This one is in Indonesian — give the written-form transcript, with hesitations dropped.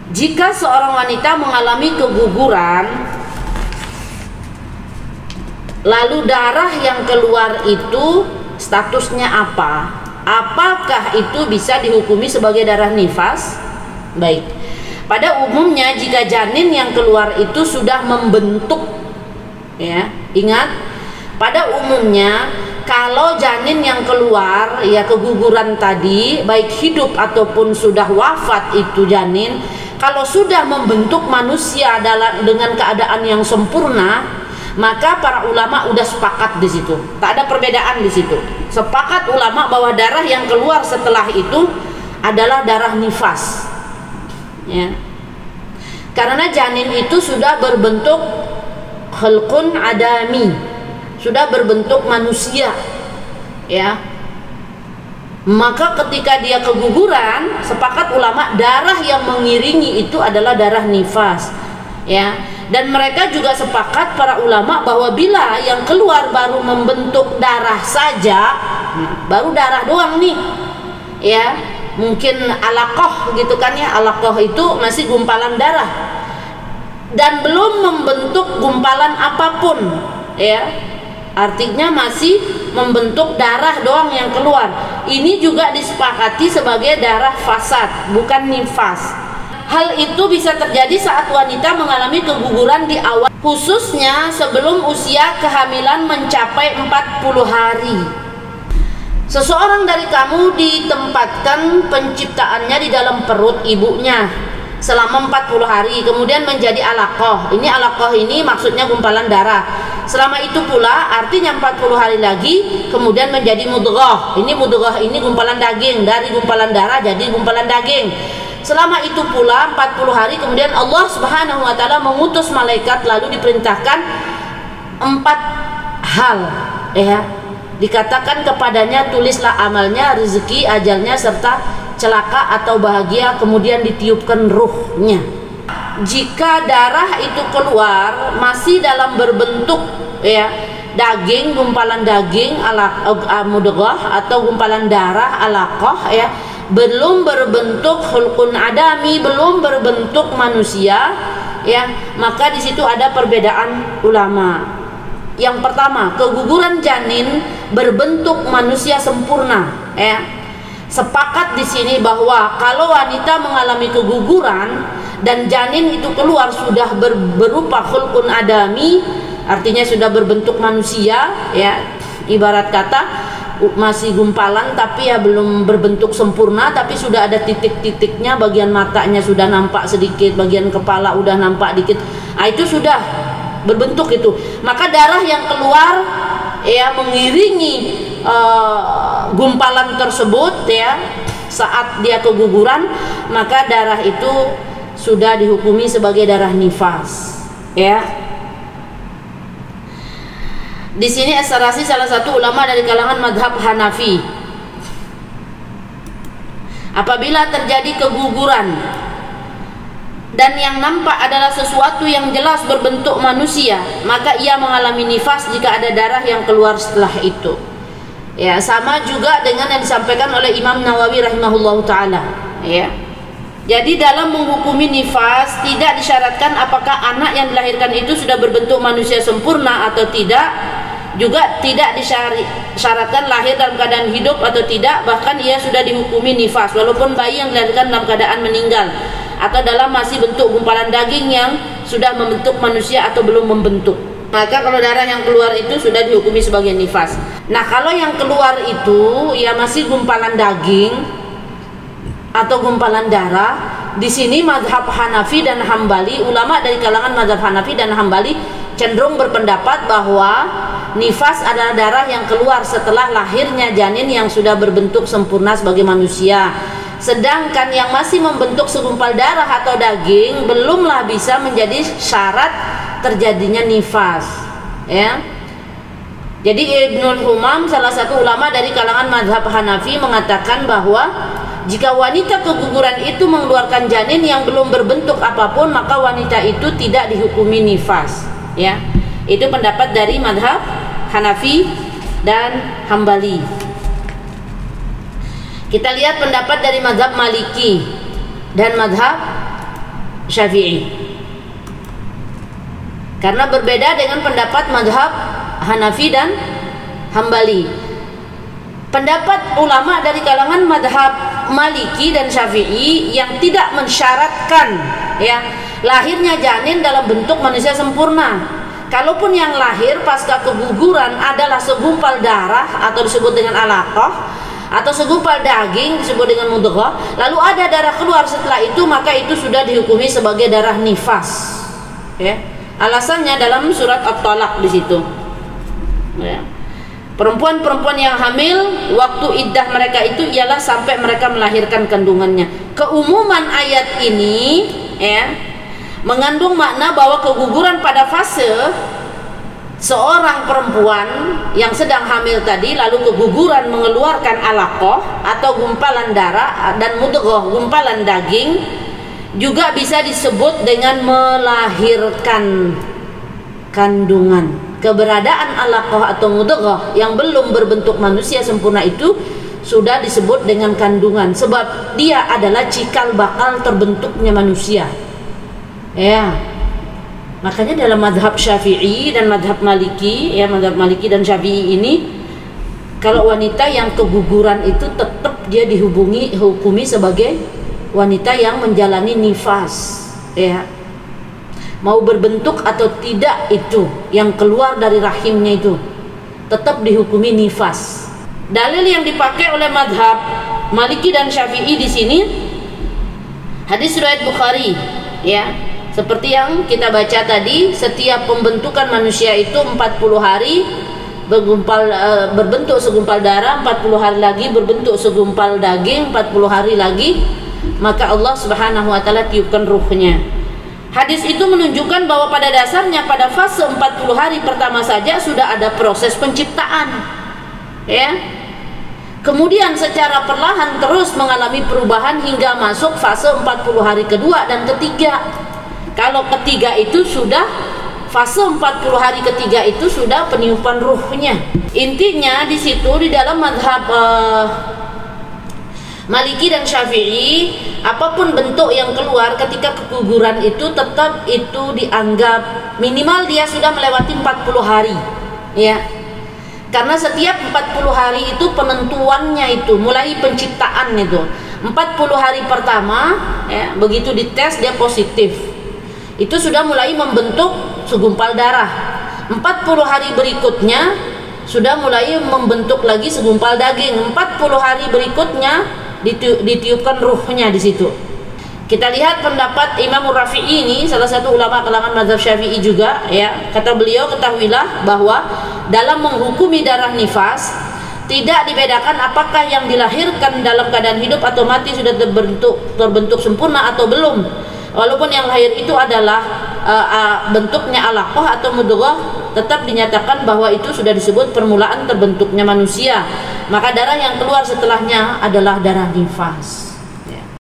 Jika seorang wanita mengalami keguguran, lalu darah yang keluar itu statusnya apa? Apakah itu bisa dihukumi sebagai darah nifas? Baik. Pada umumnya jika janin yang keluar itu sudah membentuk, ya, ingat, pada umumnya kalau janin yang keluar, ya, keguguran tadi, baik hidup ataupun sudah wafat itu janin, kalau sudah membentuk manusia dengan keadaan yang sempurna, maka para ulama udah sepakat di situ. Tak ada perbedaan di situ. Sepakat ulama bahwa darah yang keluar setelah itu adalah darah nifas. Ya. Karena janin itu sudah berbentuk khalqun adami, sudah berbentuk manusia. Ya. Maka ketika dia keguguran, sepakat ulama darah yang mengiringi itu adalah darah nifas, ya. Dan mereka juga sepakat para ulama bahwa bila yang keluar baru membentuk darah saja, baru darah doang nih, ya, mungkin alaqah gitu kan ya, alaqah itu masih gumpalan darah dan belum membentuk gumpalan apapun, ya. Artinya masih membentuk darah doang yang keluar. Ini juga disepakati sebagai darah fasad, bukan nifas. Hal itu bisa terjadi saat wanita mengalami keguguran di awal, khususnya sebelum usia kehamilan mencapai 40 hari. Seseorang dari kamu ditempatkan penciptaannya di dalam perut ibunya selama 40 hari, kemudian menjadi alaqah. Ini alaqah ini maksudnya gumpalan darah. Selama itu pula artinya 40 hari lagi kemudian menjadi mudghah. Ini mudghah ini gumpalan daging, dari gumpalan darah jadi gumpalan daging. Selama itu pula 40 hari kemudian Allah Subhanahu wa taala mengutus malaikat, lalu diperintahkan 4 hal, ya. Dikatakan kepadanya, tulislah amalnya, rezeki, ajalnya, serta celaka atau bahagia, kemudian ditiupkan ruhnya. Jika darah itu keluar masih dalam berbentuk, ya, daging, gumpalan daging mudghah atau gumpalan darah alaqah, ya, belum berbentuk khulqun adami, belum berbentuk manusia, ya, maka di situ ada perbedaan ulama. Yang pertama, keguguran janin berbentuk manusia sempurna, ya. Sepakat di sini bahwa kalau wanita mengalami keguguran dan janin itu keluar sudah berupa khulqun adami, artinya sudah berbentuk manusia, ya, ibarat kata masih gumpalan tapi ya belum berbentuk sempurna, tapi sudah ada titik-titiknya, bagian matanya sudah nampak sedikit, bagian kepala udah nampak dikit, itu sudah berbentuk itu. Maka darah yang keluar, ya, mengiringi gumpalan tersebut, ya, saat dia keguguran, maka darah itu sudah dihukumi sebagai darah nifas, ya. Di sini As-Sarasi salah satu ulama dari kalangan madhab Hanafi, apabila terjadi keguguran dan yang nampak adalah sesuatu yang jelas berbentuk manusia, maka ia mengalami nifas jika ada darah yang keluar setelah itu. Ya, sama juga dengan yang disampaikan oleh Imam Nawawi rahimahullahu taala, ya. Jadi dalam menghukumi nifas tidak disyaratkan apakah anak yang dilahirkan itu sudah berbentuk manusia sempurna atau tidak, juga tidak disyaratkan lahir dalam keadaan hidup atau tidak, bahkan ia sudah dihukumi nifas walaupun bayi yang dilahirkan dalam keadaan meninggal atau dalam masih bentuk gumpalan daging yang sudah membentuk manusia atau belum membentuk. Maka kalau darah yang keluar itu sudah dihukumi sebagai nifas. Nah, kalau yang keluar itu ya masih gumpalan daging atau gumpalan darah, di sini mazhab Hanafi dan Hambali, ulama dari kalangan mazhab Hanafi dan Hambali cenderung berpendapat bahwa nifas adalah darah yang keluar setelah lahirnya janin yang sudah berbentuk sempurna sebagai manusia. Sedangkan yang masih membentuk segumpal darah atau daging belumlah bisa menjadi syarat terjadinya nifas, ya. Jadi Ibnul Humam, salah satu ulama dari kalangan mazhab Hanafi, mengatakan bahwa jika wanita keguguran itu mengeluarkan janin yang belum berbentuk apapun, maka wanita itu tidak dihukumi nifas, ya. Itu pendapat dari mazhab Hanafi dan Hambali. Kita lihat pendapat dari mazhab Maliki dan mazhab Syafi'i. Karena berbeda dengan pendapat mazhab Hanafi dan Hambali. Pendapat ulama dari kalangan mazhab Maliki dan Syafi'i yang tidak mensyaratkan ya lahirnya janin dalam bentuk manusia sempurna. Kalaupun yang lahir pasca keguguran adalah segumpal darah atau disebut dengan alaqah, atau segumpal daging disebut dengan mudghah, lalu ada darah keluar setelah itu, maka itu sudah dihukumi sebagai darah nifas. Ya. Alasannya dalam surat At-Talaq di situ. Ya. Perempuan-perempuan yang hamil waktu iddah mereka itu ialah sampai mereka melahirkan kandungannya. Keumuman ayat ini ya mengandung makna bahwa keguguran pada fase seorang perempuan yang sedang hamil tadi lalu keguguran mengeluarkan alaqah atau gumpalan darah dan mudghah gumpalan daging juga bisa disebut dengan melahirkan kandungan. Keberadaan alaqah atau mudghah yang belum berbentuk manusia sempurna itu sudah disebut dengan kandungan, sebab dia adalah cikal bakal terbentuknya manusia. Ya. Makanya dalam mazhab Syafi'i dan mazhab Maliki, ya mazhab Maliki dan Syafi'i ini, kalau wanita yang keguguran itu tetap dia dihukumi sebagai wanita yang menjalani nifas, ya. Mau berbentuk atau tidak itu yang keluar dari rahimnya itu tetap dihukumi nifas. Dalil yang dipakai oleh mazhab Maliki dan Syafi'i di sini hadis riwayat Bukhari, ya. Seperti yang kita baca tadi, setiap pembentukan manusia itu 40 hari berbentuk segumpal darah, 40 hari lagi berbentuk segumpal daging, 40 hari lagi maka Allah Subhanahu wa taala tiupkan ruhnya. Hadis itu menunjukkan bahwa pada dasarnya pada fase 40 hari pertama saja sudah ada proses penciptaan. Ya. Kemudian secara perlahan terus mengalami perubahan hingga masuk fase 40 hari kedua dan ketiga. Kalau ketiga itu sudah fase 40 hari ketiga itu sudah peniupan ruhnya. Intinya di situ di dalam mazhab Maliki dan Syafi'i, apapun bentuk yang keluar ketika keguguran itu tetap itu dianggap minimal dia sudah melewati 40 hari, ya. Karena setiap 40 hari itu penentuannya itu mulai penciptaan itu. 40 hari pertama, ya, begitu dites dia positif. Itu sudah mulai membentuk segumpal darah. 40 hari berikutnya sudah mulai membentuk lagi segumpal daging. 40 hari berikutnya ditiupkan ruhnya di situ. Kita lihat pendapat Imam Rafi'i ini, salah satu ulama kalangan mazhab Syafi'i juga, ya. Kata beliau, ketahuilah bahwa dalam menghukumi darah nifas tidak dibedakan apakah yang dilahirkan dalam keadaan hidup atau mati sudah terbentuk sempurna atau belum. Walaupun yang lahir itu adalah bentuknya alaqah atau mudghah, tetap dinyatakan bahwa itu sudah disebut permulaan terbentuknya manusia. Maka darah yang keluar setelahnya adalah darah nifas.